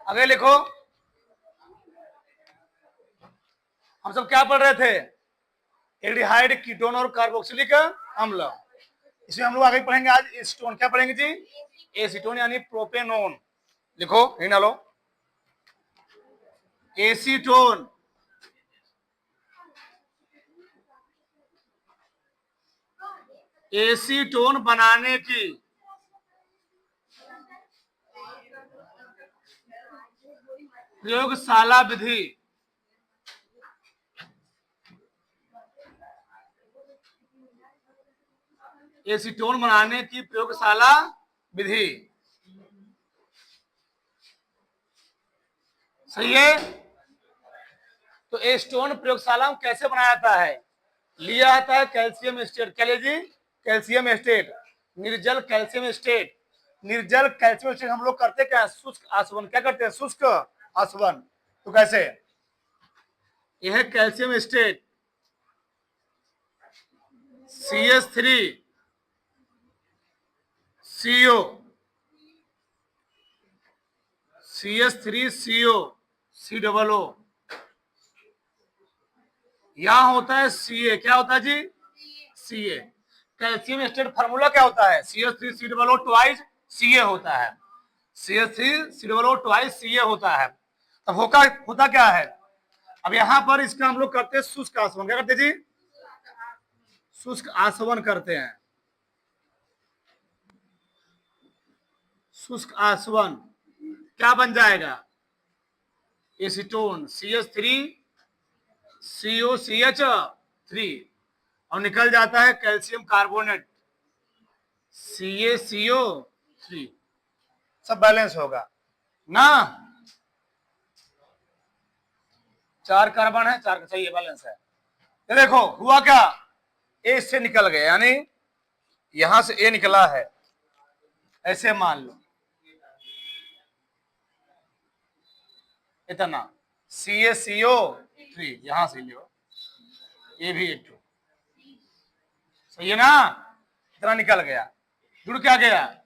आगे लिखो। हम सब क्या पढ़ रहे थे? एल्डिहाइड, कीटोन और कार्बोक्सिलिक अम्ल। इसमें हम लोग आगे पढ़ेंगे आज एसीटोन। क्या पढ़ेंगे जी? एसीटोन यानी प्रोपेनोन। लिखो, ये डालो। एसीटोन एसीटोन बनाने की प्रयोगशाला विधि एसीटोन बनाने की प्रयोगशाला विधि। सही है। तो एसीटोन प्रयोगशाला में कैसे बनाया जाता है? लिया जाता है कैल्शियम एस्टेट। क्या लीजिए? कैल्शियम एस्टेट, निर्जल कैल्शियम एस्टेट। निर्जल कैल्शियम एस्टेट हम लोग करते क्या? शुष्क आसवन। क्या करते हैं? शुष्क आसवन। तो कैसे? यह है calcium estate CH3 CO CH3CO COO। यहां होता है CA। क्या होता है जी? CA। कैल्शियम एस्टेट फार्मूला क्या होता है? CH3COO ट्वाइस CA होता है। CH3COO ट्वाइस CA होता है। अब होता क्या है? अब यहां पर इसका हम लोग करते हैं शुष्क आसवन। क्या करते जी? शुष्क आसवन करते हैं। शुष्क आसवन क्या बन जाएगा? एसीटोन CH3COCH3 और निकल जाता है कैल्शियम कार्बोनेट CaCO3। सब बैलेंस होगा ना? 4 कार्बन है, 4 सही है, बैलेंस है। ये देखो हुआ क्या? ए से निकल गया, यानी यहां से ए निकला है, ऐसे मान लो इतना CaCO3 यहां से लो, ये भी एक सही है ना? इतना निकल गया, जुड़ क्या गया?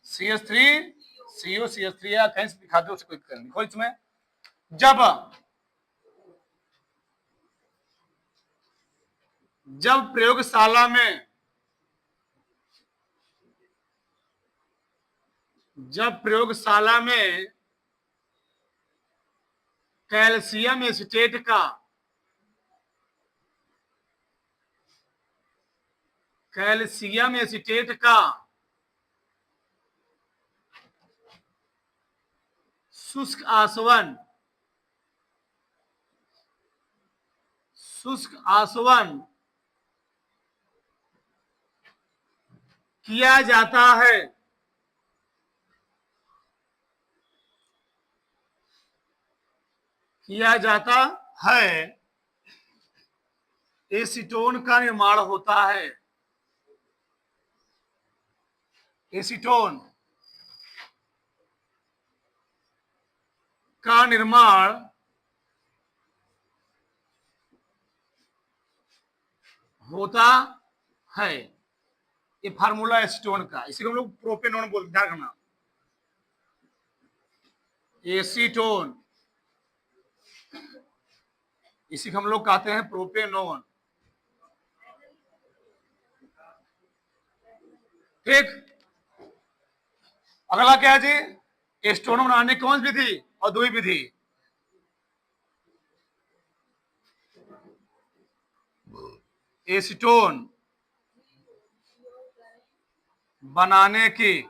CH3COCH3 या कहीं से दिखा दो, कोई लिखो इसमें। जब प्रयोगशाला में कैल्शियम एसीटेट का शुष्क आसवन किया जाता है, एसीटोन का निर्माण होता है। एसीटोन का निर्माण होता है। ये फार्मूला एसीटोन का, इसी को हम लोग प्रोपेनोन बोलते हैं। ध्यान रखना, एसीटोन इसी को हम लोग कहते हैं प्रोपेनोन। ठीक, अगला क्या है जी? एसीटोन बनाने कौन सी विधि? और दो ही विधि। एसीटोन बनाने की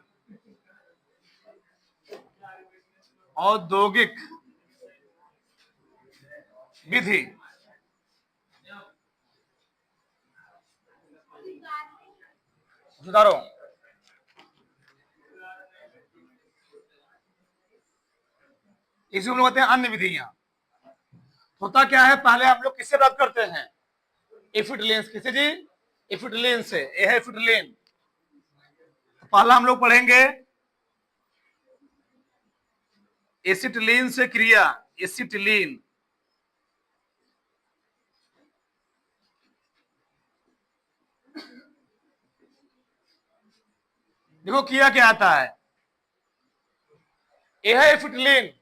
औद्योगिक विधि। सुधारो, इसी को हम लोग कहते हैं अन्य विधियां। होता क्या है, पहले हम लोग किससे बात करते हैं? एफिडलेन। किसे जी? एफिडलेन से। यह है एफिडलेन। पहला हम लोग पढ़ेंगे एसिटिलीन से क्रिया। एसिटिलीन देखो किया क्या आता है। ये है एसिटिलीन।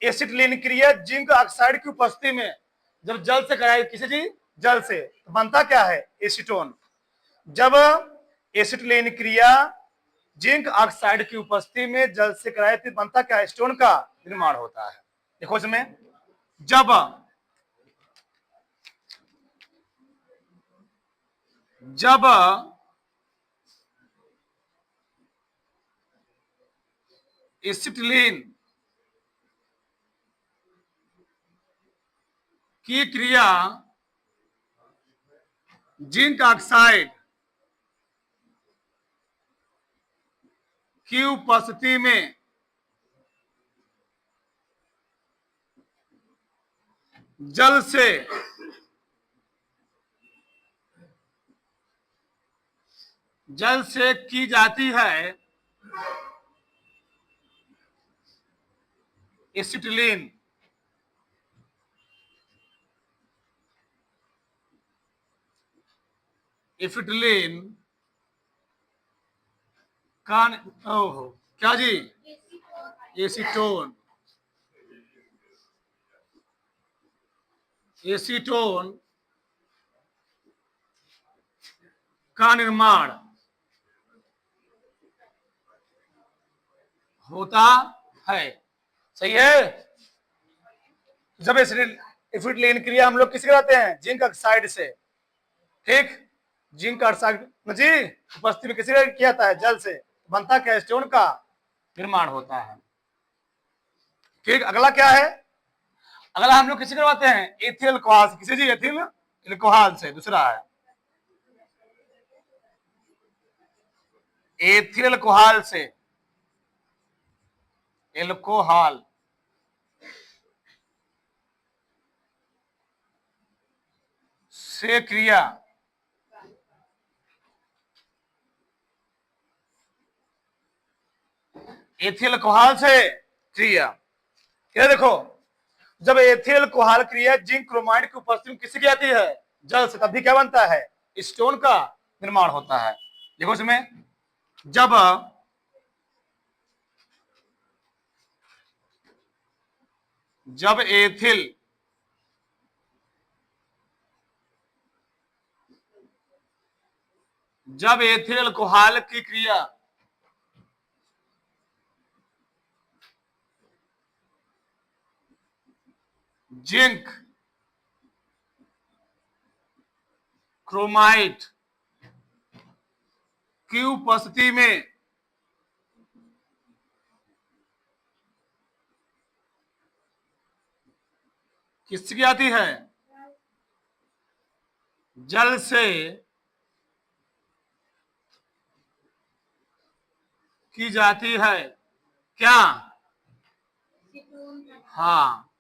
एसिटिलीन क्रिया जिंक ऑक्साइड की उपस्थिति में जब जल से कराई, किसी जी जल से, तो बनता क्या है? एसीटोन। जब एसिटिलीन क्रिया जिंक ऑक्साइड की उपस्थिति में जल से कराई थी, बनता क्या? एसीटोन का निर्माण होता है। देखो इसमें, जब जब एसिटिलीन की क्रिया जिंक ऑक्साइड की उपस्थिति में जल से की जाती है एसिटिलीन एसिटिलीन का, ओहो क्या जी? एसीटोन। एसीटोन का निर्माण होता है। सही है। जब एसिटिलीन क्रिया हम लोग किससे कराते हैं? जिंक ऑक्साइड से। ठीक, जिंक ऑक्साइड जी उपस्थिति में किसी किया जाता है? जल से। बनता क्या? एसीटोन का निर्माण होता है। ठीक, अगला क्या है? अगला हम लोग किसी करवाते हैं? एथिल अल्कोहल से। किसी जी? एथिल अल्कोहल से। दूसरा है एथिल अल्कोहल से। एल्कोहल से क्रिया एथिल अल्कोहल से क्रिया, क्या देखो, जब एथिल अल्कोहल क्रिया जिंक क्रोमाइड की उपस्थिति में किसी की आती है? जल से, तब भी क्या बनता है? स्टोन का निर्माण होता है। देखो इसमें, जब जब एथिल जब एथिल अल्कोहल की क्रिया जिंक क्रोमाइड की उपस्थिति में किसकी आती है? जल से की जाती है। क्या? हाँ,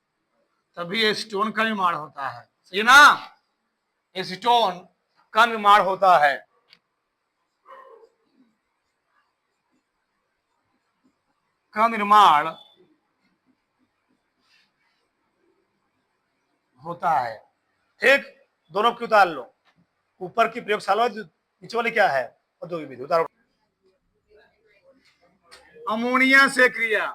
तभी एसीटोन का निर्माण होता है। सही ना? एसीटोन का निर्माण होता है। का निर्माण होता है। ठीक, दोनों की उतार लो। ऊपर की प्रयोगशाला, नीचे वाली क्या है? औद्योगिक विधि। उतारो। अमोनिया से क्रिया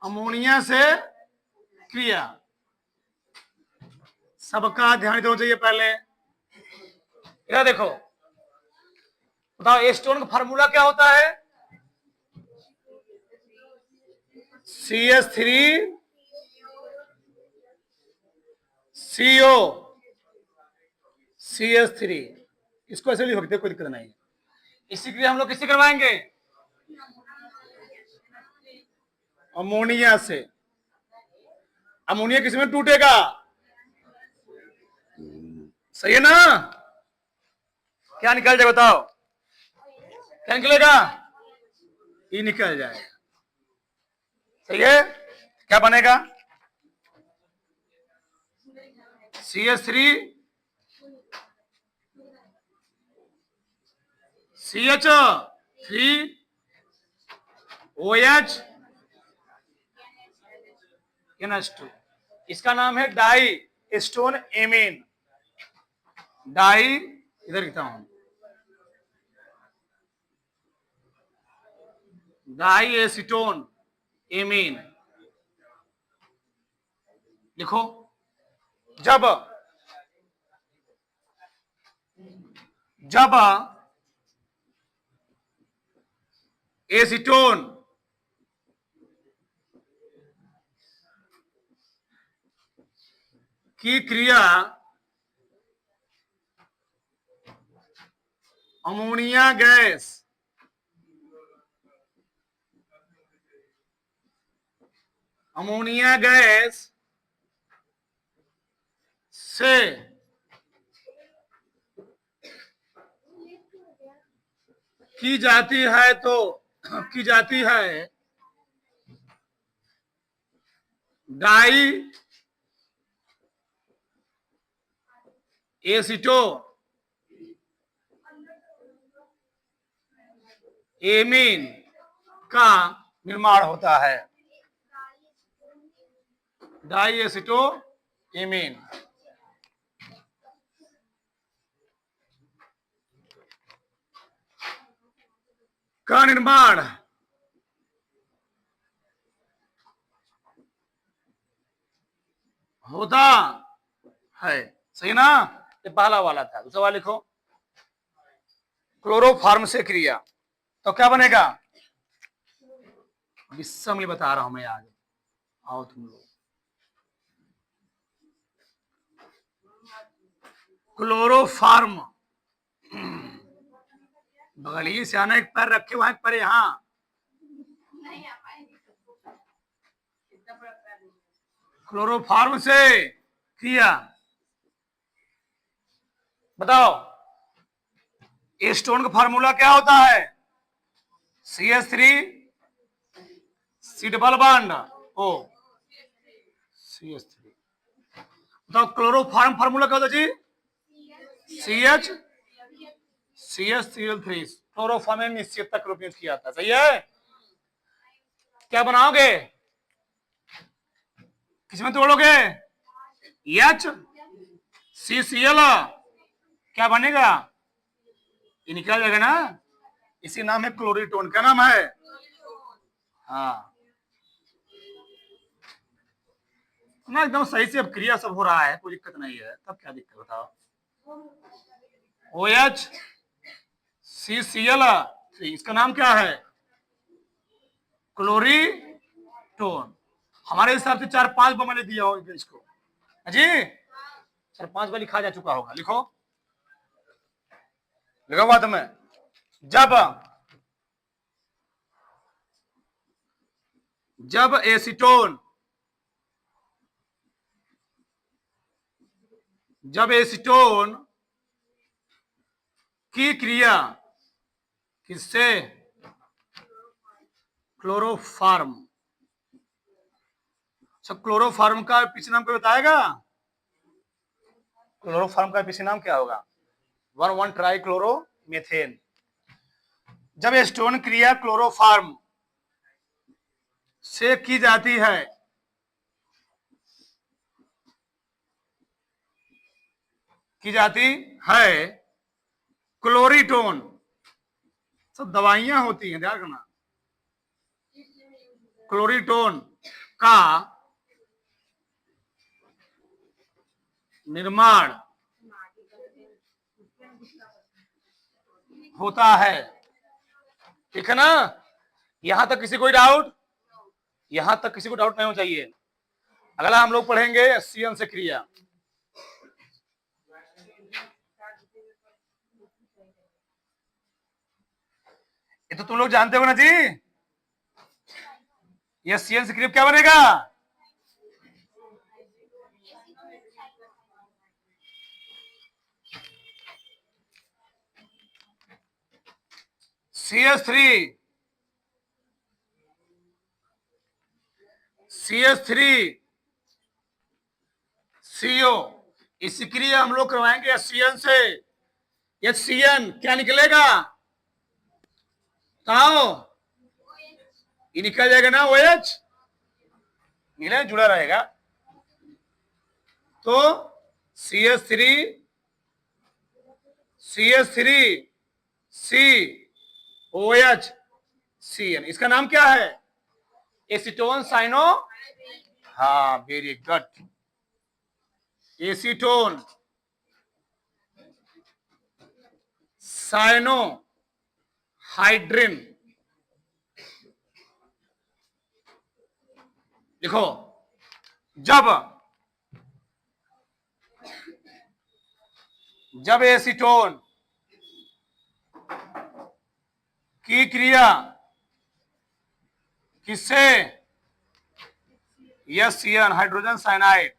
अमोनिया से क्रिया, सबका ध्यान देना चाहिए पहले। यह देखो, बताओ एसीटोन का फार्मूला क्या होता है? CH3 CO CH3। इसको ऐसे लिख दे, कोई दिक्कत नहीं। इसी के लिए हम लोग किससे करवाएंगे? अमोनिया से। अमोनिया किसमें टूटेगा? सही है ना? क्या निकल जाए बताओ? क्या निकलेगा? ये निकल जाएगा। सही है। क्या बनेगा? CH3 CH3 OH NH2। इसका नाम है डाई स्टोन एमीन। डाई, इधर लिखता हूं, डाई एसीटोन एमीन। लिखो, जब जब एसीटोन की क्रिया अमोनिया गैस से की जाती है तो की जाती है डाई एसीटो एमीन का निर्माण होता है। डाई एसीटो एमीन का निर्माण होता है। सही ना, ये पहला वाला था। दूसरा वाला लिखो, क्लोरोफॉर्म से क्रिया, तो क्या बनेगा? विस्मय बता रहा हूं मैं आज। आओ तुम लोग, क्लोरोफॉर्म बगलिए से आना, एक पैर रखे हुआ है, एक पैर यहां। क्लोरोफॉर्म से क्रिया बताओ। एस्टोन का फार्मूला क्या होता है? CH3 C double bond O CH3। बताओ क्लोरोफॉर्म फार्मूला क्या होता है जी? CH3 क्लोरोफॉर्म में निश्चितता के रूप में किया था। सही है। क्या बनाओगे? किसमें तोड़ोगे? HCCl क्या बनेगा? ये निकल जाएगा ना। इसी नाम है क्लोरीटोन। क्या नाम है? हाँ ना, एकदम सही से अब क्रिया सब हो रहा है, कोई दिक्कत नहीं है। तब क्या दिक्कत बताओ? OHCCl इसका नाम क्या है? क्लोरीटोन। हमारे हिसाब से 4-5 बार मैंने दिया होगा इसको जी, 4-5 बार लिखा जा चुका होगा। लिखो, लिखा हुआ तुम्हें। जब एसीटोन की क्रिया किससे? क्लोरोफॉर्म। सब क्लोरोफॉर्म का पीछे नाम क्या बताएगा? क्लोरोफॉर्म का पीछे नाम क्या होगा? 1,1 ट्राई क्लोरो मेथेन। जब एस्टोन क्रिया क्लोरोफॉर्म से की जाती है क्लोरीटोन, सब दवाइयां होती हैं, ध्यान रखना। क्लोरीटोन का निर्माण होता है। ठीक है ना? यहां तक किसी कोई डाउट? यहां तक किसी को डाउट नहीं होना चाहिए। अगला हम लोग पढ़ेंगे HCN से क्रिया। ये तो तुम लोग जानते हो ना जी। ये HCN से क्रिया क्या बनेगा? CH3 CO। इसी क्रिया हम लोग करवाएंगे HCN से। HCN क्या निकलेगा? बताओ। ये निकल जाएगा ना, OH मिले जुड़ा रहेगा। तो CH3 CH3 COH CN, इसका नाम क्या है? एसीटोन साइनो, हाँ very good, acetone cyanohydrin. देखो, जब एसीटोन की क्रिया किससे, SCN हाइड्रोजन साइनाइड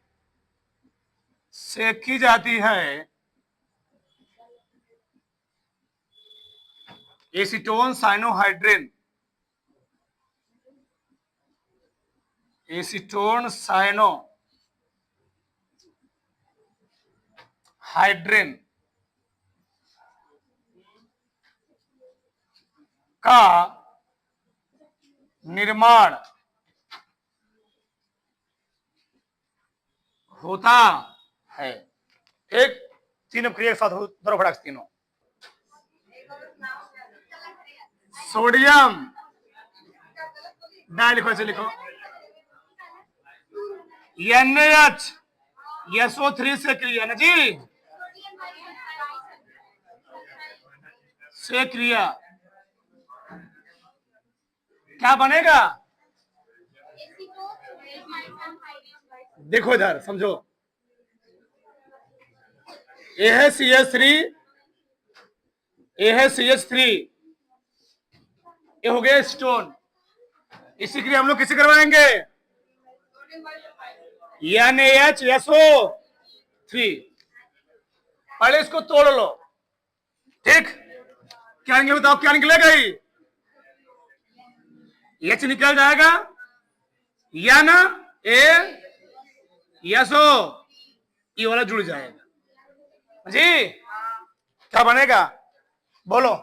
से की जाती है, acetone cyanohydrin, acetone cyanohydrin का निर्माण होता है। एक तीनों क्रिया के साथ दोनों फटाक तीनों, सोडियम डाई लिखो, ऐसे लिखो, NaHSO3 से क्रिया ना जी, से क्रिया क्या बनेगा? देखो इधर समझो, ये है CH3, ये है CH3, ये हो गया स्टोन। इसी क्रिया हम लोग किसे करवाएंगे? NaHSO3। पहले इसको तोड़ लो, ठीक? क्या निकले बताओ, क्या निकलेगा? H निकल जाएगा, या ना SO ये वाला जुड़ जाएगा जी। क्या बनेगा बोलो?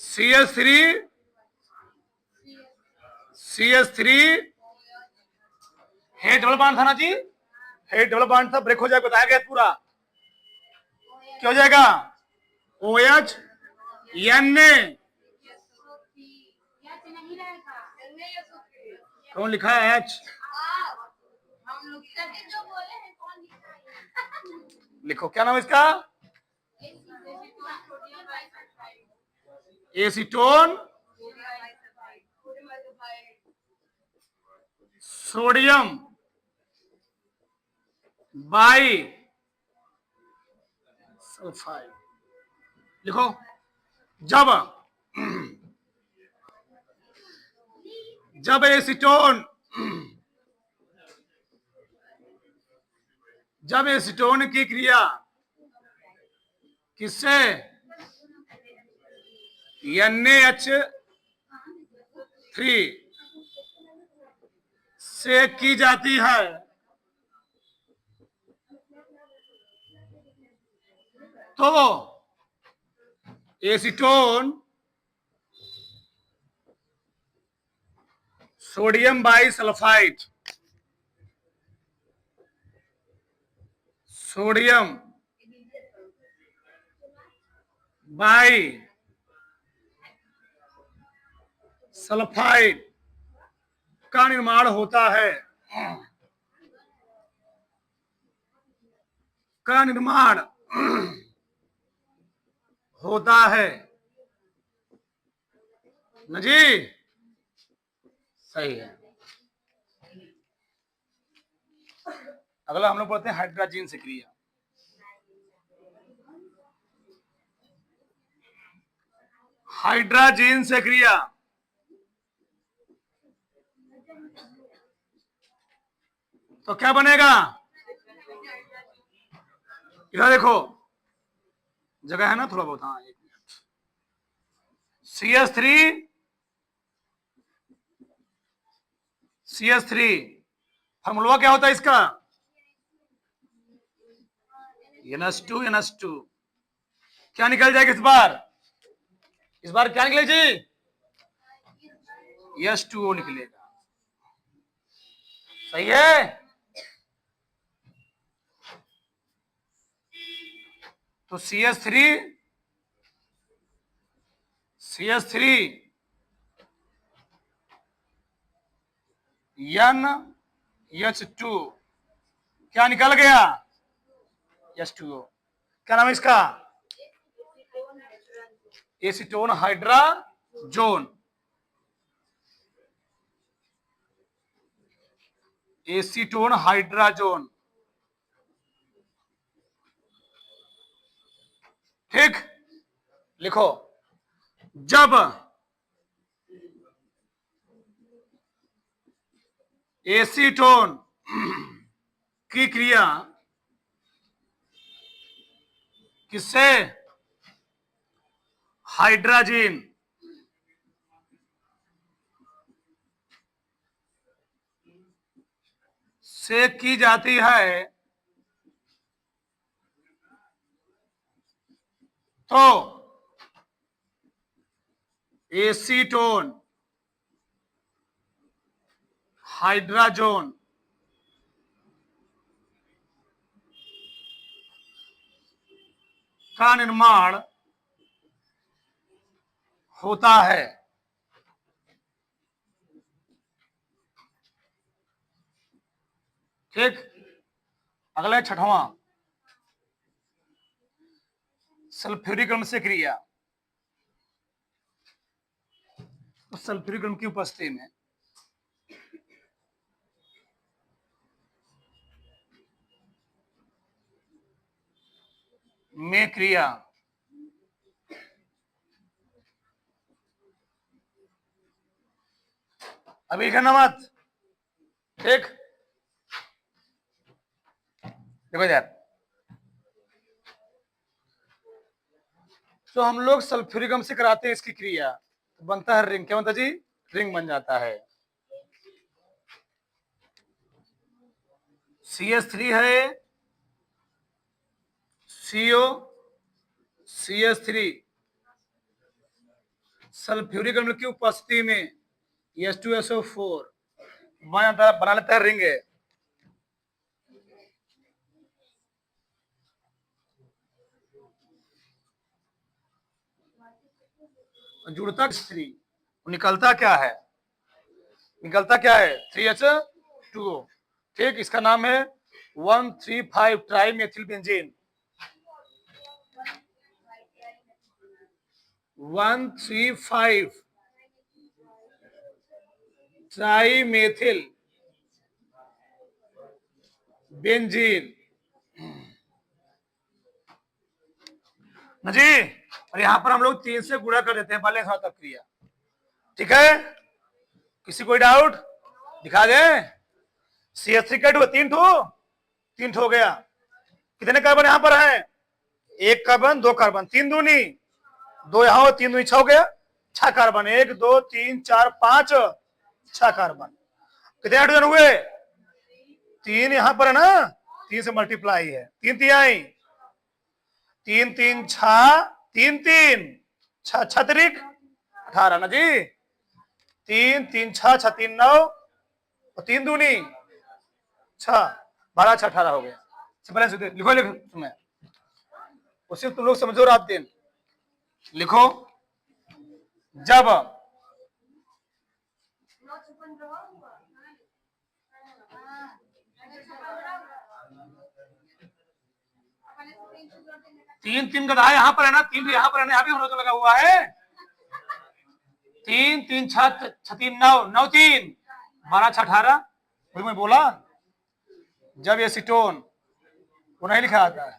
CH3 हेड डबल बॉन्ड था ना जी, हेड डबल बॉन्ड था, ब्रेक हो जाएगा, बताया गया पूरा, क्या हो जाएगा? OH Na, कौन लिखा है H? लिखो, क्या नाम है इसका? Acetone sodium by sulphide. लिखो, जब एसीटोन की क्रिया किससे, NaH3 से की जाती है, तो acetone sodium by sulphide, sodium by sulphide का निर्माण होता है, का निर्माण होता है न जी, सही है। अगला हम लोग पढ़ते हैं हाइड्रोजन से क्रिया। हाइड्रोजन से क्रिया तो क्या बनेगा? इधर देखो, जगह है ना थोड़ा बहुत, हाँ एक मिनट। CH3 फॉर्मूला क्या होता है इसका? NH2 क्या निकल जाएगा इस बार? इस बार क्या निकले जी? H2O निकलेगा, सही है। तो CH3 CH3 NH2 क्या निकल गया? H2O। क्या नाम है इसका? Acetone hydrazone. एसीटोन हाइड्राजोन, ठीक। लिखो, जब एसीटोन की क्रिया किससे? हाइड्रोजन से की जाती है तो एसीटोन हाइड्राजोन का निर्माण होता है। ठीक। अगला 6वां, सल्फ्यूरिक अम्ल से क्रिया। तो सल्फ्यूरिक अम्ल की उपस्थिति में क्रिया अभी कहना मत, ठीक। देखो यार, तो हम लोग सल्फ्यूरिक अम्ल से कराते हैं इसकी क्रिया, तो बनता है रिंग। क्या बनता जी? रिंग बन जाता है। CH3 है, CO CH3 सल्फ्यूरिक अम्ल की उपस्थिति में H2SO4 बना लेता है रिंग। जुड़ता 3, निकलता क्या है? निकलता क्या है? 3H2O। ठीक। इसका नाम है 1,3,5 try methyl benzene. 1,3,5 try methyl benzene ना जी। और यहां पर हम लोग 3 से गुणा कर देते हैं पहले तक क्रिया। ठीक है, किसी कोई डाउट? दिखा दे। CH3 का 3 ठो हो गया। कितने कार्बन यहां पर है? 1 कार्बन, 2 कार्बन, 3 दूनी 2, यहां हो 3 दूनी 6 हो गया। 6 कार्बन, 1 2 3 4 5 6 कार्बन। कितने हाइड्रोजन हुए? 3 यहां पर है ना, 3 से मल्टीप्लाई है। 3 तिहाई, 3 3 6, 3 3 6 छत्रिक 18 ना जी। 3 3 6 6 3 9 और 3 दूनी 6, 12 6 18 हो गया। लिखो लिखो तुम्हें, उसे तुम लोग समझो। रात दिन लिखो, जब तीन तीन गधा यहाँ पर है ना, 3 यहाँ पर है ना, यहाँ भी हम लोग लगा हुआ है। 3 3 6 6 3 9 9 3 12 6 18। वही मैं बोला, जब एसीटोन वो नहीं लिखा आता है,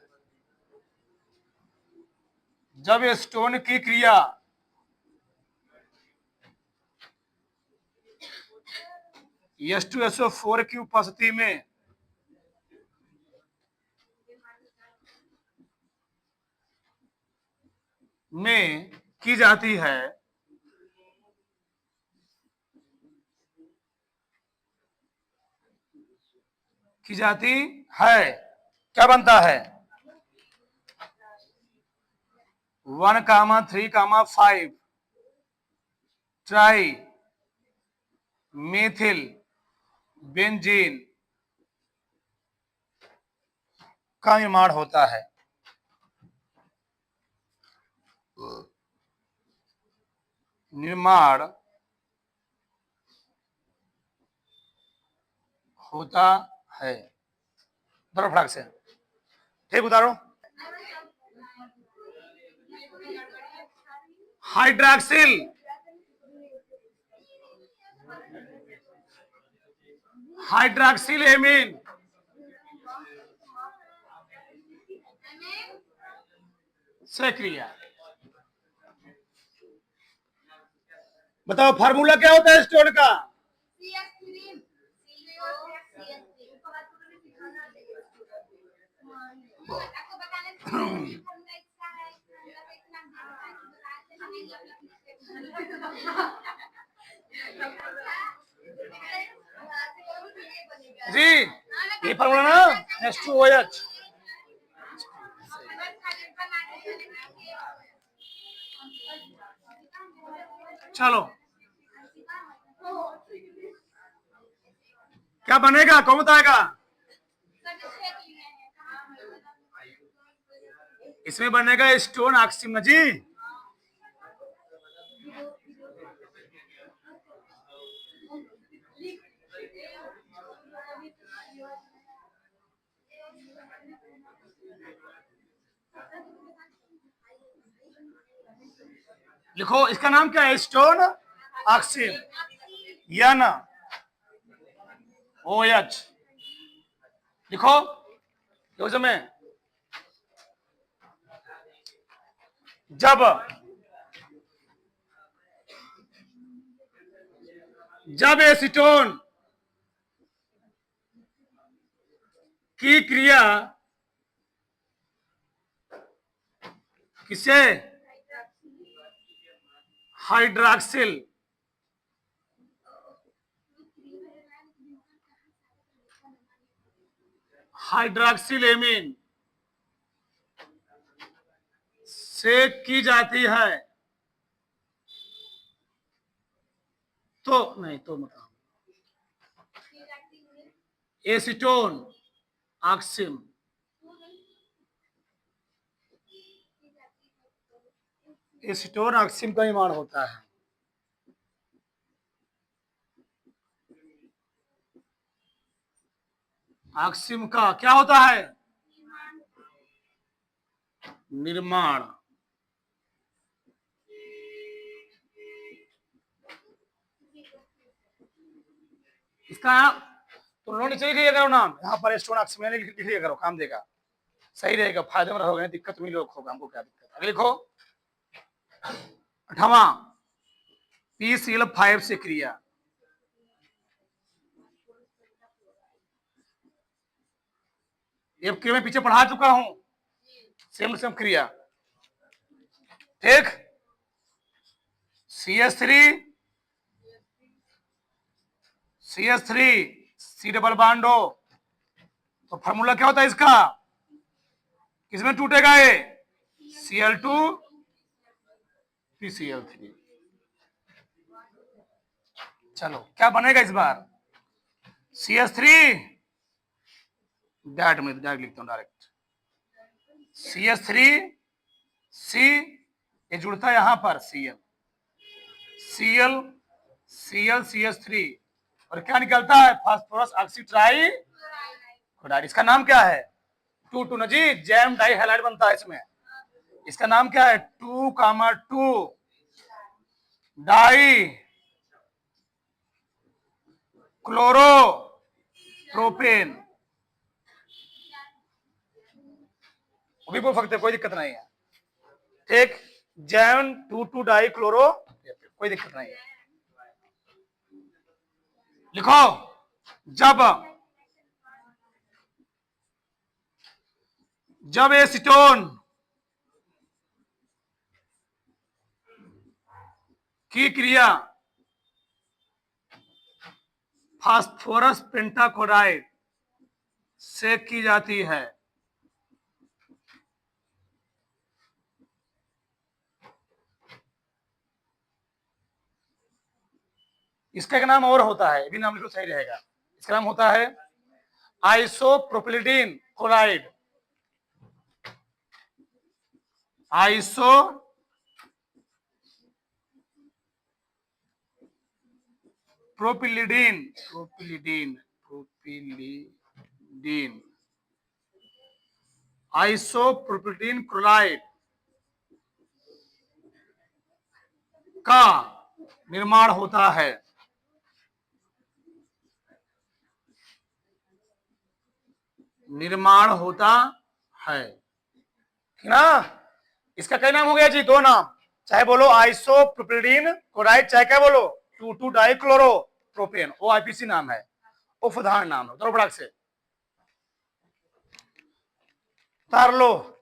जब एसीटोन की क्रिया H2SO4 की उपस्थिति में की जाती है क्या बनता है? 1,3,5 ट्राई मेथिल बेंजीन का निर्माण होता है। निर्माण होता है। उतारो फटाक से, ठीक उतारो। हाइड्रॉक्सिल हाइड्रॉक्सिल एमीन से क्रिया। बताओ फार्मूला क्या होता है स्टोन का? जी ये फार्मूला ना H2OH। चलो क्या बनेगा, कौन बताएगा? इसमें बनेगा स्टोन ऑक्सीम जी। लिखो इसका नाम क्या है? स्टोन ऑक्सीम या ना OH। लिखो देखो समय जब एसीटोन की क्रिया किसे हाइड्रॉक्सिल एमीन से की जाती है तो नहीं तो मतलब एसीटोन ऑक्सीम एसीटोन ऑक्सीम का निर्माण होता है। ऑक्सीम का क्या होता है? निर्माण। इसका तो नोट नीचे लिख लिया करो नाम, यहाँ पर स्टोन ऑक्सीम लिख लिया करो, काम देगा, सही रहेगा, फायदे में रहोगे, दिक्कत में लोग होगा, हमको क्या दिक्कत। अगले लिखो 8वां PCl5 से क्रिया। ये क्रिया मैं पीछे पढ़ा चुका हूं, सेम सेम क्रिया, ठीक। CH3 C डबल बॉन्डो, तो फार्मूला क्या होता है इसका? किसमें टूटेगा ये? Cl2 PCl3। चलो क्या बनेगा इस बार? CH3 डायरेक्ट में डायरेक्ट लिखता हूं, डायरेक्ट CH3 C ये जुड़ता है यहां पर Cl CH3 और क्या निकलता है? फास्फोरस ऑक्सीट्राइक्लोराइड। इसका नाम क्या है? 2 जी, जैम डाई हैलाइड बनता है इसमें। इसका नाम क्या है? 2,2 डाई क्लोरोप्रोपेन। वो भी बोल सकते, कोई दिक्कत नहीं है, ठीक। जैम 2,2 डाई क्लोरो, कोई दिक्कत नहीं है। लिखो जब एसीटोन की क्रिया फास्फोरस पेंटाक्लोराइड से की जाती है इसका एक नाम और होता है, भी नाम लिखो सही रहेगा। इसका नाम होता है आइसोप्रोपिलिडीन क्लोराइड। प्रोपिलिडीन प्रोपिलिडीन प्रोपिलिडीन आइसोप्रोपिलीन क्लोराइड का निर्माण होता है। निर्माण होता है ना। इसका क्या नाम हो गया जी? दो नाम, चाहे बोलो आइसोप्रोपिलीन क्लोराइड, चाहे क्या बोलो 2,2 डाइक्लोरोप्रोपेन, OIPC नाम है, उपधान नाम है। तो बड़ा से तार लो।